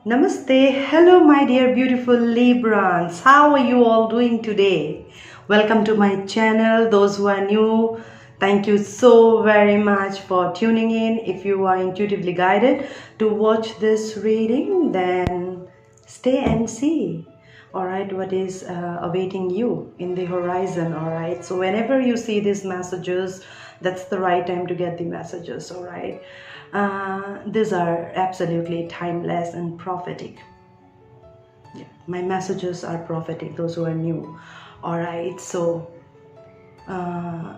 Namaste. Hello, my dear beautiful Librans. How are you all doing today? Welcome to my channel. Those who are new, thank you so very much for tuning in. If you are intuitively guided to watch this reading, then stay and see. All right, what is awaiting you in the horizon? All right, so whenever you see these messages, that's the right time to get the messages. All right. These are absolutely timeless and prophetic. Yeah, my messages are prophetic, those who are new. All right, so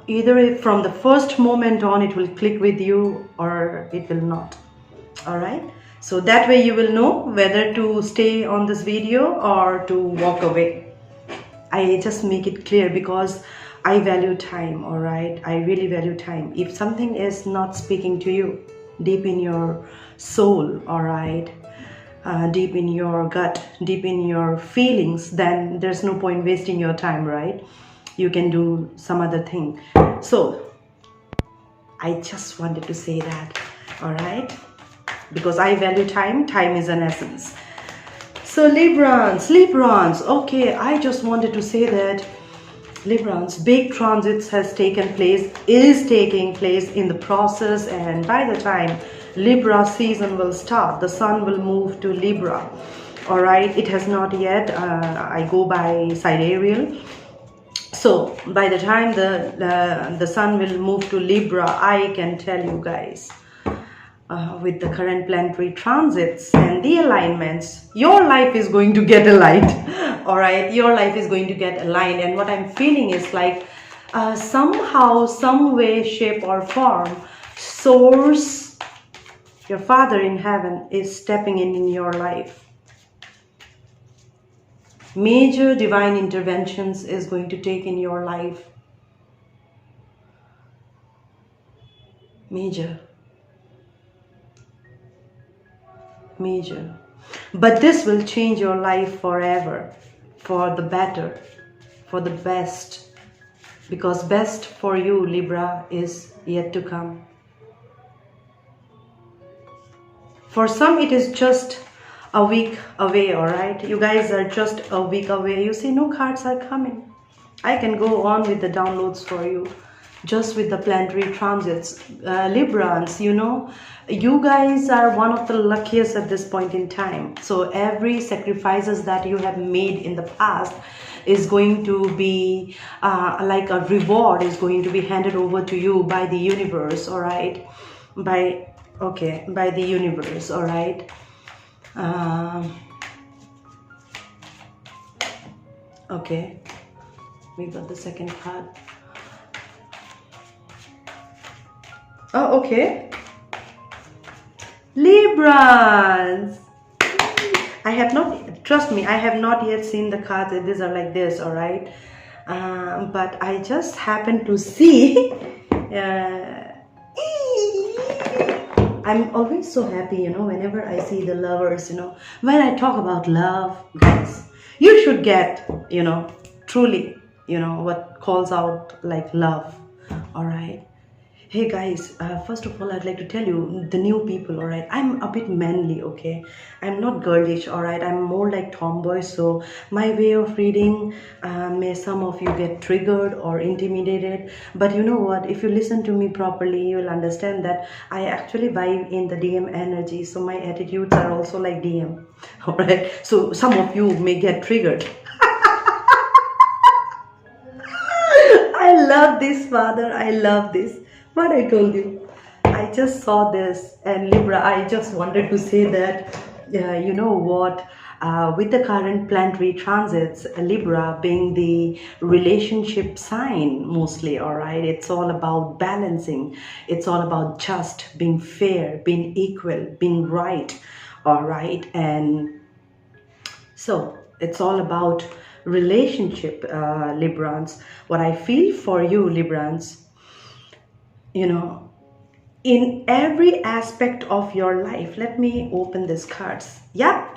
either from the first moment on it will click with you or it will not. All right, so that way you will know whether to stay on this video or to walk away. I just make it clear because I value time. All right, I really value time. If something is not speaking to you deep in your soul, all right, deep in your gut, deep in your feelings, then there's no point wasting your time, right? You can do some other thing. So I just wanted to say that, all right, because I value time. Time is an essence. So Librans, okay, I just wanted to say that Librans, big transits is taking place in the process, and by the time Libra season will start, the sun will move to Libra. All right, it has not yet. I go by sidereal. So by the time the sun will move to Libra, I can tell you guys, with the current planetary transits and the alignments, your life is going to get aligned. All right, your life is going to get aligned, and what I'm feeling is like somehow, some way, shape or form, source, your Father in heaven, is stepping in your life. Major divine interventions is going to take in your life. Major. But this will change your life forever, for the better, for the best, because best for you, Libra, is yet to come. For some it is just a week away. All right, you guys are just a week away. You see, no cards are coming. I can go on with the downloads for you, just with the planetary transits. Librans, you know, you guys are one of the luckiest at this point in time. So every sacrifices that you have made in the past is going to be like a reward is going to be handed over to you by the universe. All right, by the universe. All right. Okay, we got the second card. Oh, okay. Librans, I have not, trust me, I have not yet seen the cards. These are like this, all right. But I just happened to see. I'm always so happy, you know, whenever I see the lovers, you know, when I talk about love, guys, you should get, you know, truly, you know, what calls out like love, all right. Hey guys, first of all, I'd like to tell you, the new people, all right, I'm a bit manly, okay? I'm not girlish, all right? I'm more like tomboy, so my way of reading, may some of you get triggered or intimidated, but you know what? If you listen to me properly, you will understand that I actually vibe in the DM energy, so my attitudes are also like DM, all right? So some of you may get triggered. I love this, Father, I love this. What I told you, I just saw this, and Libra, I just wanted to say that, you know what, with the current planetary transits, Libra being the relationship sign mostly, all right, it's all about balancing, it's all about just being fair, being equal, being right, all right, and so it's all about relationship, Librans. What I feel for you, Librans, you know, in every aspect of your life, let me open these cards. Yeah.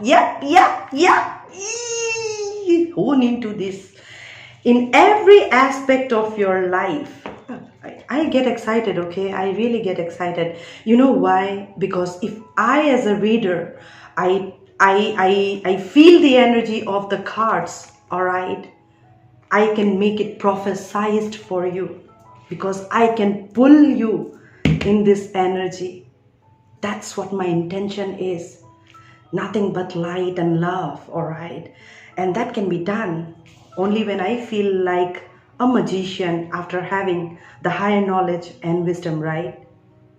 Hone into this. In every aspect of your life, I get excited, okay? I really get excited. You know why? Because if I, as a reader, I I feel the energy of the cards, all right? I can make it prophesized for you because I can pull you in this energy. That's what my intention is. Nothing but light and love, all right? And that can be done only when I feel like a magician after having the higher knowledge and wisdom, right?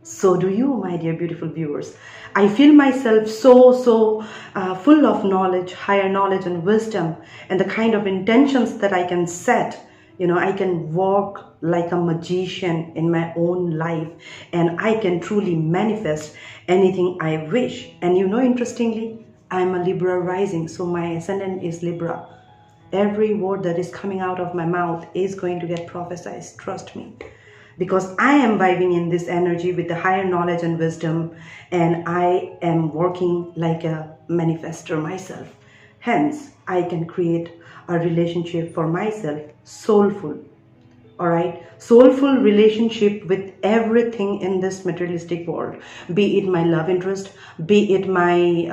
So do you, my dear beautiful viewers. I feel myself so full of knowledge, higher knowledge and wisdom, and the kind of intentions that I can set. You know, I can walk like a magician in my own life, and I can truly manifest anything I wish. And you know, interestingly, I'm a Libra rising, so my ascendant is Libra. Every word that is coming out of my mouth is going to get prophesied, trust me. Because I am vibing in this energy with the higher knowledge and wisdom, and I am working like a manifester myself. Hence, I can create a relationship for myself, soulful, all right? Soulful relationship with everything in this materialistic world, be it my love interest, be it my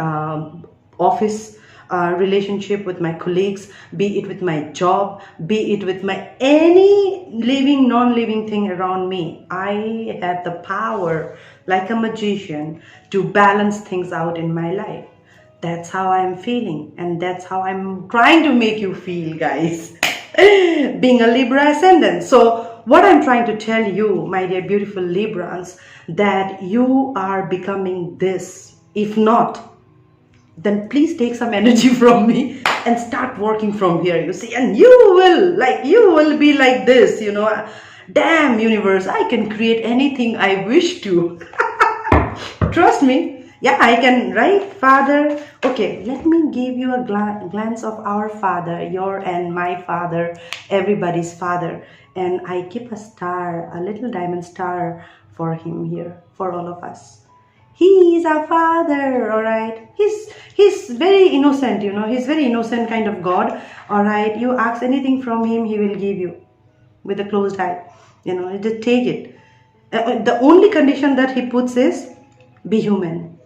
office relationship with my colleagues, be it with my job, be it with my any living, non-living thing around me. I have the power, like a magician, to balance things out in my life. That's how I'm feeling, and that's how I'm trying to make you feel, guys. Being a Libra ascendant. So what I'm trying to tell you, my dear beautiful Librans, that you are becoming this. If not, then please take some energy from me and start working from here, you see, and you will be like this, you know. Damn universe, I can create anything I wish to. Trust me. Yeah, I can, right, Father? Okay, let me give you a glance of our Father, your and my Father, everybody's Father. And I keep a star, a little diamond star for him here, for all of us. He is our Father, all right? He's very innocent, you know. He's very innocent kind of God, all right? You ask anything from him, he will give you with a closed eye. You know, just take it. The only condition that he puts is, be human.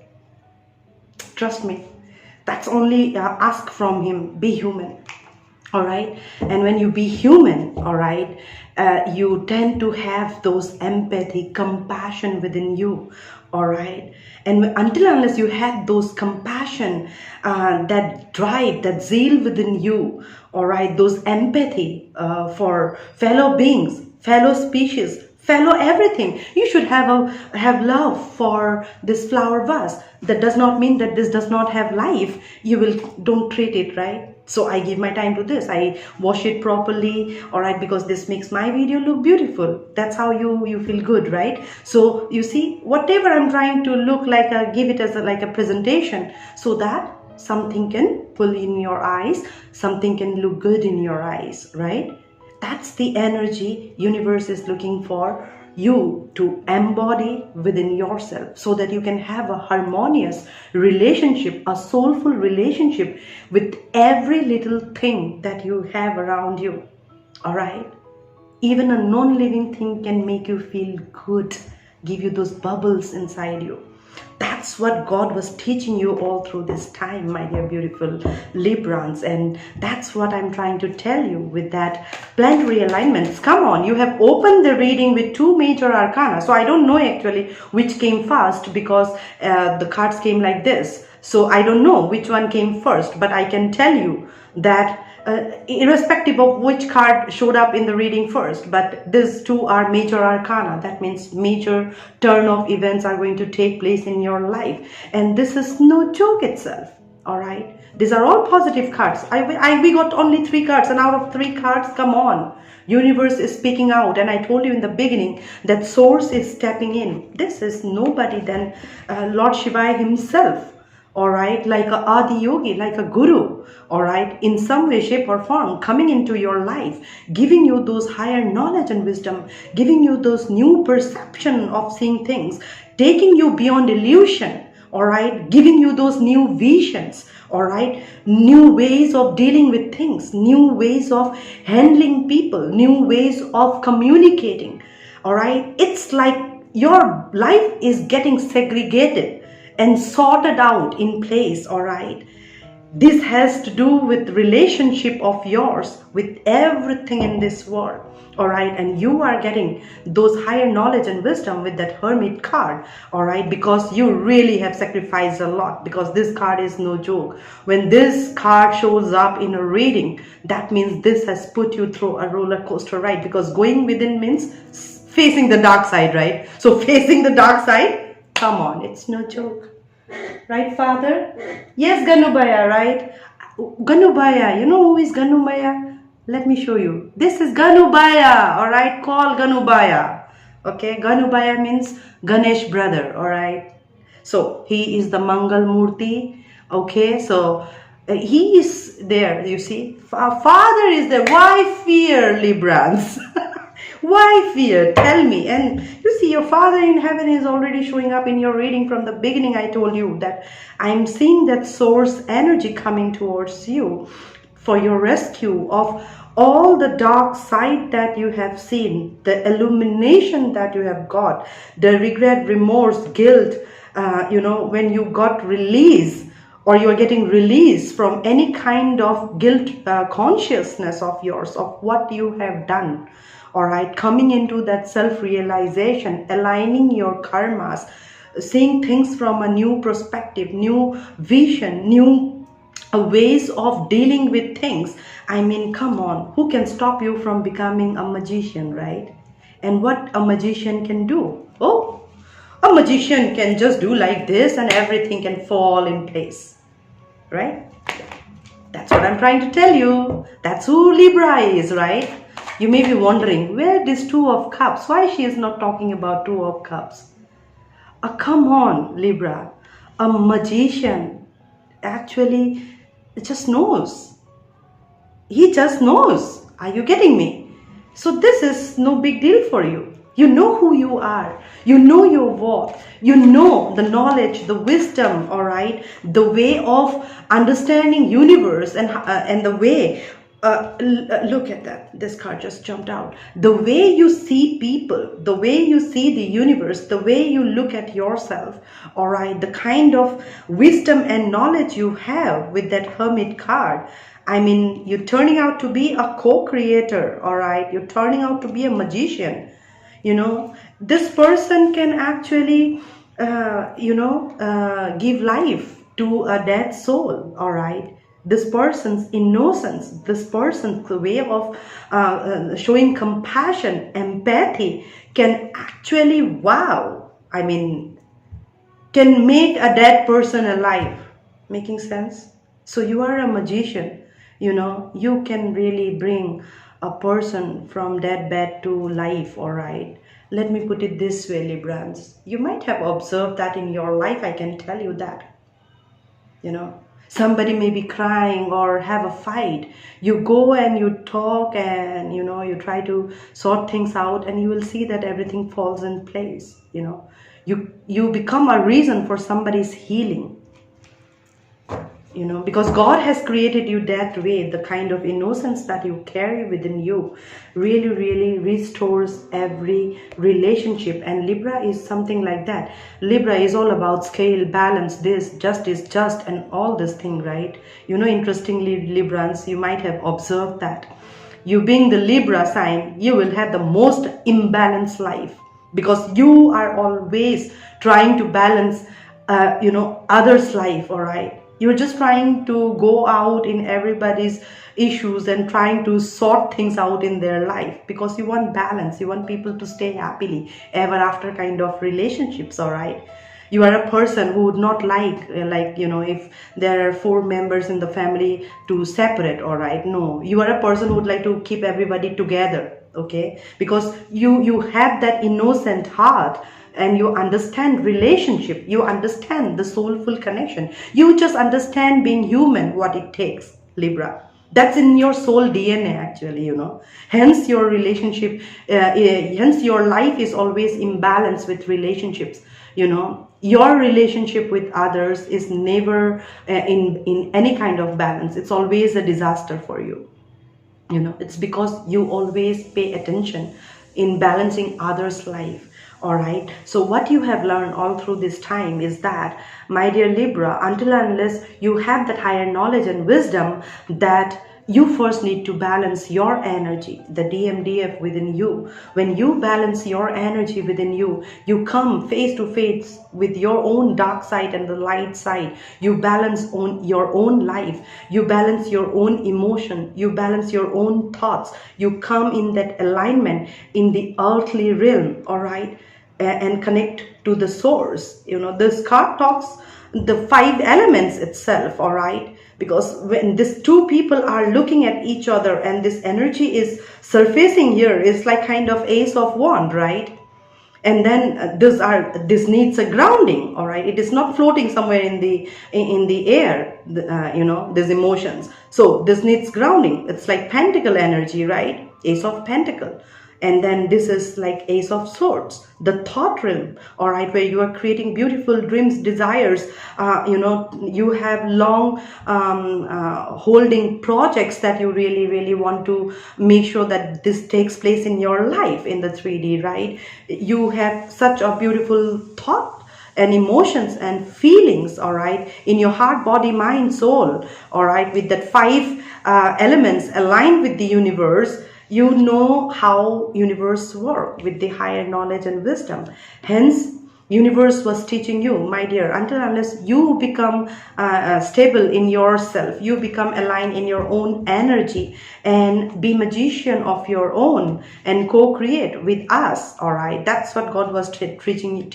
Trust me. That's only ask from him, be human. All right? And when you be human, all right, you tend to have those empathy, compassion within you. All right, and unless you have those compassion, that drive, that zeal within you, all right, those empathy for fellow beings, fellow species, fellow everything, you should have love for this flower vase. That does not mean that this does not have life. Don't treat it, right? So I give my time to this. I wash it properly, all right, because this makes my video look beautiful. That's how you feel good, right? So you see, whatever I'm trying to look like, give it as like a presentation, so that something can pull in your eyes, something can look good in your eyes, right? That's the energy universe is looking for you to embody within yourself, so that you can have a harmonious relationship, a soulful relationship with every little thing that you have around you. All right? Even a non-living thing can make you feel good, give you those bubbles inside you. That's what God was teaching you all through this time, my dear beautiful Librans. And that's what I'm trying to tell you with that planetary alignments. Come on, you have opened the reading with 2 major arcana. So I don't know actually which came first, because the cards came like this. So I don't know which one came first, but I can tell you that irrespective of which card showed up in the reading first, but these 2 are major arcana. That means major turn of events are going to take place in your life, and this is no joke itself. All right, these are all positive cards. We got only 3 cards, and out of 3 cards, come on, universe is speaking out. And I told you in the beginning that source is stepping in. This is nobody than Lord Shiva himself. All right, like a Adi Yogi, like a guru, all right, in some way, shape or form, coming into your life, giving you those higher knowledge and wisdom, giving you those new perception of seeing things, taking you beyond illusion, all right, giving you those new visions, all right, new ways of dealing with things, new ways of handling people, new ways of communicating, all right. It's like your life is getting segregated, and sorted out in place, all right? This has to do with relationship of yours with everything in this world, all right? And you are getting those higher knowledge and wisdom with that Hermit card, all right? Because you really have sacrificed a lot, because this card is no joke. When this card shows up in a reading, that means this has put you through a roller coaster ride, because going within means facing the dark side, right? So facing the dark side, come on, it's no joke. Right, Father? Yes, Ganubaya, right? Ganubaya, you know who is Ganubaya? Let me show you. This is Ganubaya, all right? Call Ganubaya. Okay, Ganubaya means Ganesh brother, all right? So, he is the Mangal Murti. Okay, so he is there, you see. Father is there. Why fear, Librans? Why fear? Tell me. And you see, your Father in heaven is already showing up in your reading. From the beginning, I told you that I'm seeing that source energy coming towards you for your rescue of all the dark side that you have seen, the illumination that you have got, the regret, remorse, guilt, when you got release, or you're getting release from any kind of guilt consciousness of yours, of what you have done. All right, coming into that self-realization, aligning your karmas, seeing things from a new perspective, new vision, new ways of dealing with things. I mean, come on, who can stop you from becoming a magician, right? And what a magician can do? Oh, a magician can just do like this and everything can fall in place, right? That's what I'm trying to tell you. That's who Libra is, right? You may be wondering, where this Two of Cups? Why she is not talking about Two of Cups? Come on, Libra. A magician actually just knows. He just knows. Are you getting me? So this is no big deal for you. You know who you are. You know your worth. You know the knowledge, the wisdom, all right? The way of understanding universe and the way... look at that. This card just jumped out. The way you see people, the way you see the universe, the way you look at yourself, all right, the kind of wisdom and knowledge you have with that Hermit card. I mean, you're turning out to be a co-creator, all right? You're turning out to be a magician. You know, this person can actually, give life to a dead soul, all right? This person's innocence, this person's way of showing compassion, empathy can actually, wow, I mean, can make a dead person alive. Making sense? So you are a magician, you know, you can really bring a person from dead bed to life, all right? Let me put it this way, Librans. You might have observed that in your life, I can tell you that, you know. Somebody may be crying or have a fight. You go and you talk and, you know, you try to sort things out and you will see that everything falls in place, you know. You become a reason for somebody's healing, you know, because God has created you that way. The kind of innocence that you carry within you really, really restores every relationship. And Libra is something like that. Libra is all about scale, balance, this, justice, just, and all this thing, right? You know, interestingly, Librans, you might have observed that. You being the Libra sign, you will have the most imbalanced life because you are always trying to balance, others' life, all right? You're just trying to go out in everybody's issues and trying to sort things out in their life because you want balance. You want people to stay happily ever after kind of relationships, all right? You are a person who would not like, if there are 4 members in the family to separate, all right? No, you are a person who would like to keep everybody together, okay? Because you have that innocent heart. And you understand relationship, you understand the soulful connection, you just understand being human, what it takes, Libra. That's in your soul DNA actually, you know. Hence your relationship, hence your life is always in balance with relationships, you know. Your relationship with others is never in any kind of balance. It's always a disaster for you, you know. It's because you always pay attention in balancing others' life. All right. So what you have learned all through this time is that, my dear Libra, until and unless you have that higher knowledge and wisdom, that you first need to balance your energy, the DMDF within you. When you balance your energy within you, you come face to face with your own dark side and the light side. You balance on your own life. You balance your own emotion. You balance your own thoughts. You come in that alignment in the earthly realm, all right, and connect to the source. You know, this card talks the 5 elements itself, all right, because when these two people are looking at each other and this energy is surfacing here, it's like kind of Ace of Wand, right? And then this needs a grounding, all right? It is not floating somewhere in the air, you know, these emotions. So this needs grounding. It's like Pentacle energy, right? Ace of Pentacle. And then this is like Ace of Swords, the thought realm, all right, where you are creating beautiful dreams, desires. You know, you have long holding projects that you really, really want to make sure that this takes place in your life in the 3D, right? You have such a beautiful thought and emotions and feelings, all right, in your heart, body, mind, soul, all right, with that 5 elements aligned with the universe. You know how universe work with the higher knowledge and wisdom. Hence, universe was teaching you, my dear, until unless you become stable in yourself, you become aligned in your own energy and be magician of your own and co-create with us, all right? That's what God was teaching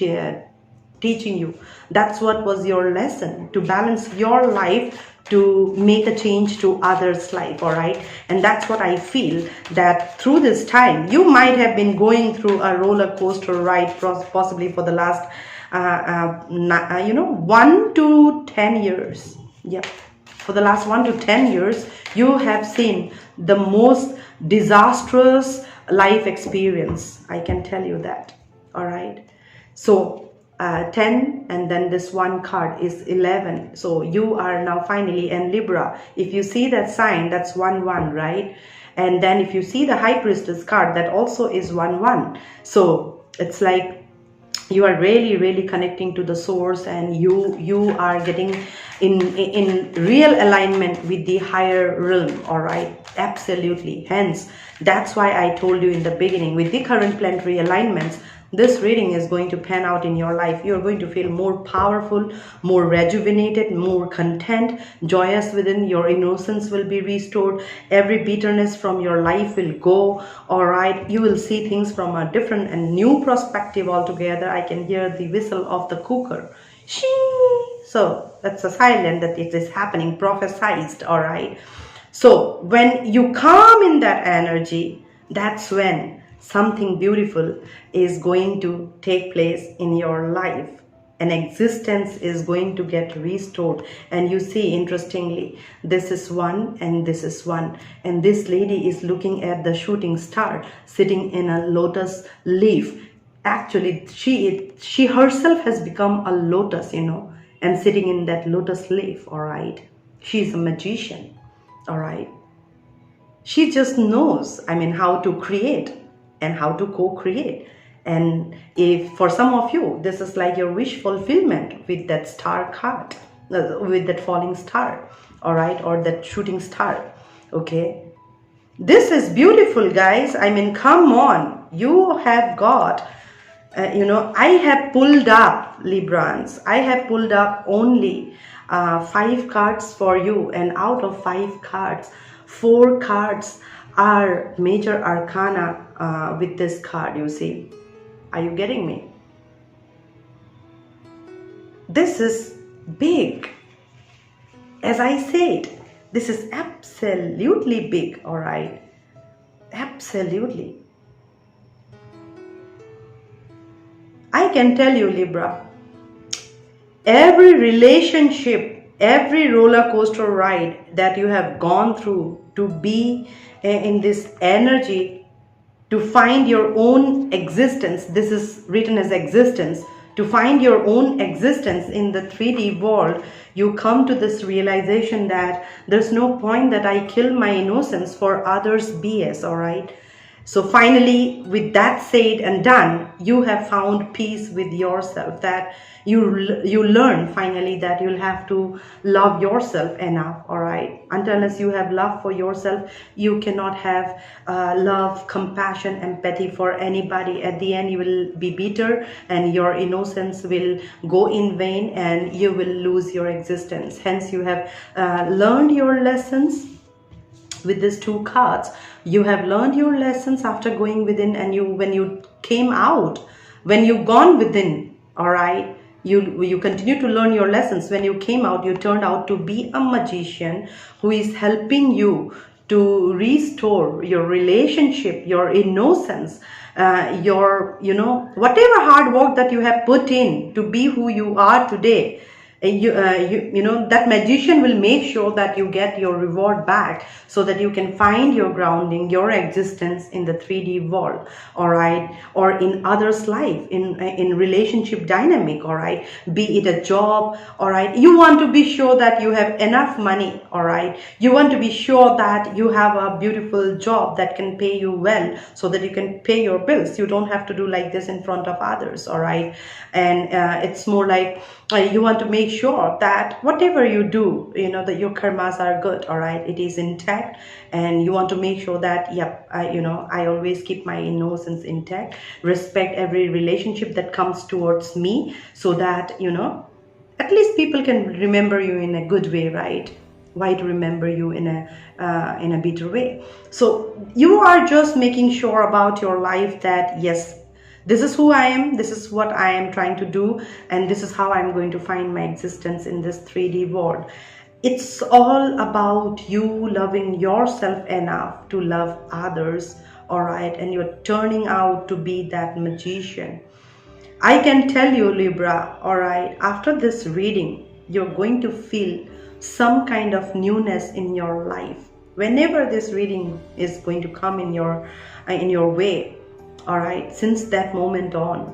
you. That's what was your lesson, to balance your life, to make a change to others' life, all right? And that's what I feel, that through this time, you might have been going through a roller coaster ride, possibly for the last, 1 to 10 years. Yeah, for the last 1 to 10 years, you have seen the most disastrous life experience. I can tell you that, all right? So 10 and then this one card is 11. So you are now finally in Libra. If you see that sign, that's 1-1, right? And then if you see the High Priestess card, that also is 1-1. So it's like you are really, really connecting to the source, and you are getting in real alignment with the higher realm, all right? Absolutely. Hence, that's why I told you in the beginning, with the current planetary alignments, this reading is going to pan out in your life. You're going to feel more powerful, more rejuvenated, more content, joyous within. Your innocence will be restored. Every bitterness from your life will go, all right? You will see things from a different and new perspective altogether. I can hear the whistle of the cooker. Shing! So that's a silence that it is happening, prophesized, all right? So when you come in that energy, that's when something beautiful is going to take place in your life. An existence is going to get restored. And you see, interestingly, this is 1 and this is 1. And this lady is looking at the shooting star sitting in a lotus leaf. Actually, she herself has become a lotus, you know, and sitting in that lotus leaf, all right? She's a magician, all right? She just knows, I mean, how to create and how to co-create. And if for some of you, this is like your wish fulfillment with that star card, with that falling star, all right, or that shooting star, okay? This is beautiful, guys. I mean, come on. You have got, I have pulled up, Librans, I have pulled up only 5 cards for you. And out of 5 cards, 4 cards are major arcana with this card, you see. Are you getting me? This is big. As I said, this is absolutely big, all right? Absolutely. I can tell you, Libra, every relationship, every roller coaster ride that you have gone through to be in this energy, to find your own existence, this is written as existence, to find your own existence in the 3D world, you come to this realization that there's no point that I kill my innocence for others' BS, all right? So finally, with that said and done, you have found peace with yourself, that you learn finally that you'll have to love yourself enough. All right, unless you have love for yourself, you cannot have love, compassion, empathy for anybody. At the end, you will be bitter and your innocence will go in vain and you will lose your existence. Hence, you have learned your lessons with these two cards. You have learned your lessons after going within, and when you came out, when you gone within, all right, you continue to learn your lessons. When you came out, you turned out to be a magician who is helping you to restore your relationship, your innocence, your, whatever hard work that you have put in to be who you are today. That magician will make sure that you get your reward back, so that you can find your grounding, your existence in the 3D world, all right, or in others' life, in relationship dynamic, all right, be it a job, all right. You want to be sure that you have enough money, all right. You want to be sure that you have a beautiful job that can pay you well, so that you can pay your bills. You don't have to do like this in front of others, all right. And it's more like you want to make sure that whatever you do, that your karmas are good, all right, it is intact. And you want to make sure that, yep, I always keep my innocence intact, respect every relationship that comes towards me, so that, at least people can remember you in a good way, right? Why to remember you in a bitter way? So you are just making sure about your life that, yes, this is who I am, this is what I am trying to do, and this is how I'm going to find my existence in this 3D world. It's all about you loving yourself enough to love others, all right? And you're turning out to be that magician. I can tell you, Libra, all right, after this reading, you're going to feel some kind of newness in your life. Whenever this reading is going to come in your way, all right, since that moment on,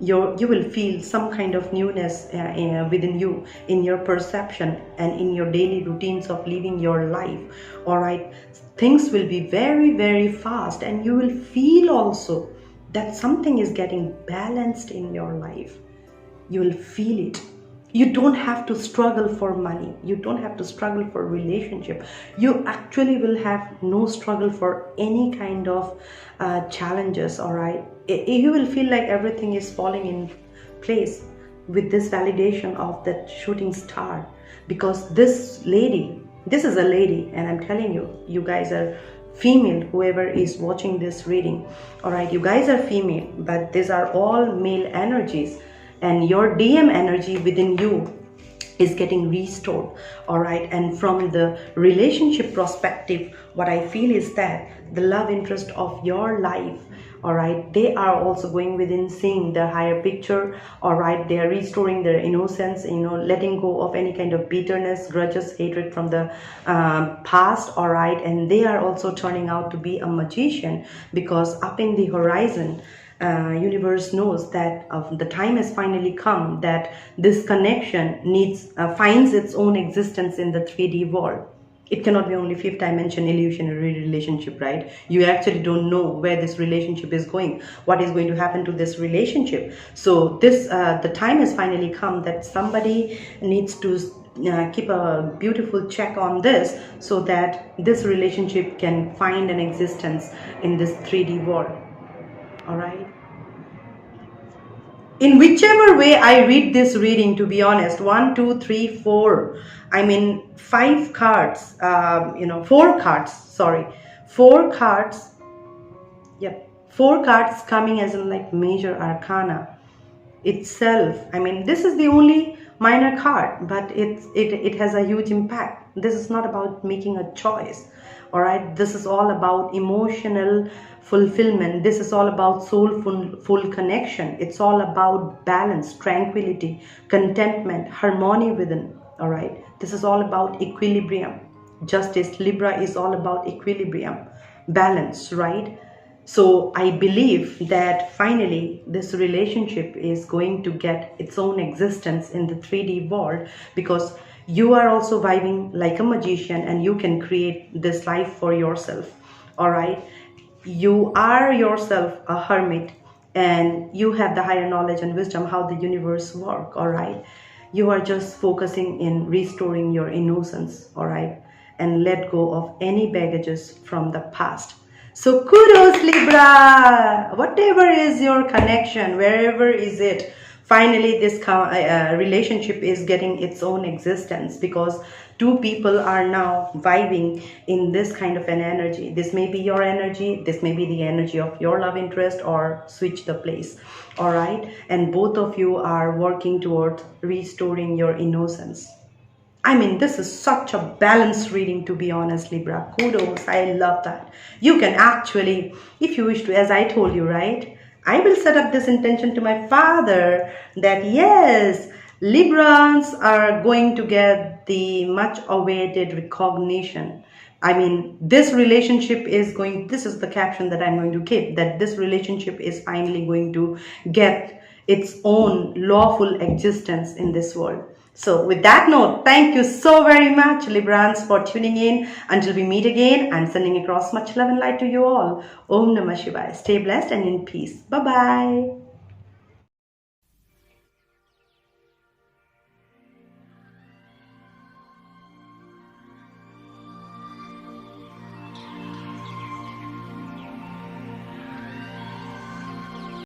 you will feel some kind of newness within you, in your perception and in your daily routines of living your life, all right. Things will be very, very fast, and you will feel also that something is getting balanced in your life. You will feel it. You don't have to struggle for money. You don't have to struggle for relationship. You actually will have no struggle for any kind of challenges, all right? You will feel like everything is falling in place with this validation of that shooting star. Because this is a lady, and I'm telling you, you guys are female, whoever is watching this reading, all right? You guys are female, but these are all male energies. And your DM energy within you is getting restored, all right. And from the relationship perspective, what I feel is that the love interest of your life, all right, they are also going within, seeing the higher picture, all right. They are restoring their innocence, letting go of any kind of bitterness, grudges, hatred from the past, all right. And they are also turning out to be a magician, because up in the horizon, universe knows that the time has finally come that this connection finds its own existence in the 3D world. It cannot be only fifth dimension illusionary relationship, right? You actually don't know where this relationship is going, what is going to happen to this relationship. So this the time has finally come that somebody needs to keep a beautiful check on this, so that this relationship can find an existence in this 3D world. All right. In whichever way I read this reading, to be honest, 1, 2, 3, 4, I mean 5 cards, 4 cards, sorry, 4 cards, yep, 4 cards coming as in like major arcana itself. I mean, this is the only minor card, but it has a huge impact. This is not about making a choice, all right? This is all about emotional fulfillment. This is all about soulful connection. It's all about balance, tranquility, contentment, harmony within, all right? This is all about equilibrium. Justice, Libra is all about equilibrium, balance, right? So I believe that finally this relationship is going to get its own existence in the 3D world, because you are also vibing like a magician and you can create this life for yourself, all right? you are yourself a hermit, and you have the higher knowledge and wisdom how the universe work. All right, you are just focusing in restoring your innocence. All right, and let go of any baggages from the past. So kudos, Libra. Whatever is your connection, wherever is it, finally this relationship is getting its own existence, because two people are now vibing in this kind of an energy. This may be your energy, this may be the energy of your love interest, or switch the place. All right, and both of you are working towards restoring your innocence. I mean, this is such a balanced reading, to be honest, Libra. Kudos. I love that. You can actually, if you wish to, as I told you, right? I will set up this intention to my father that yes, Librans are going to get the much awaited recognition. I mean, this relationship is going, this is the caption that I'm going to keep, that this relationship is finally going to get its own lawful existence in this world. So with that note, thank you so very much, Librans, for tuning in. Until we meet again, I'm sending across much love and light to you all. Om Namah Shivaya. Stay blessed and in peace. Bye-bye.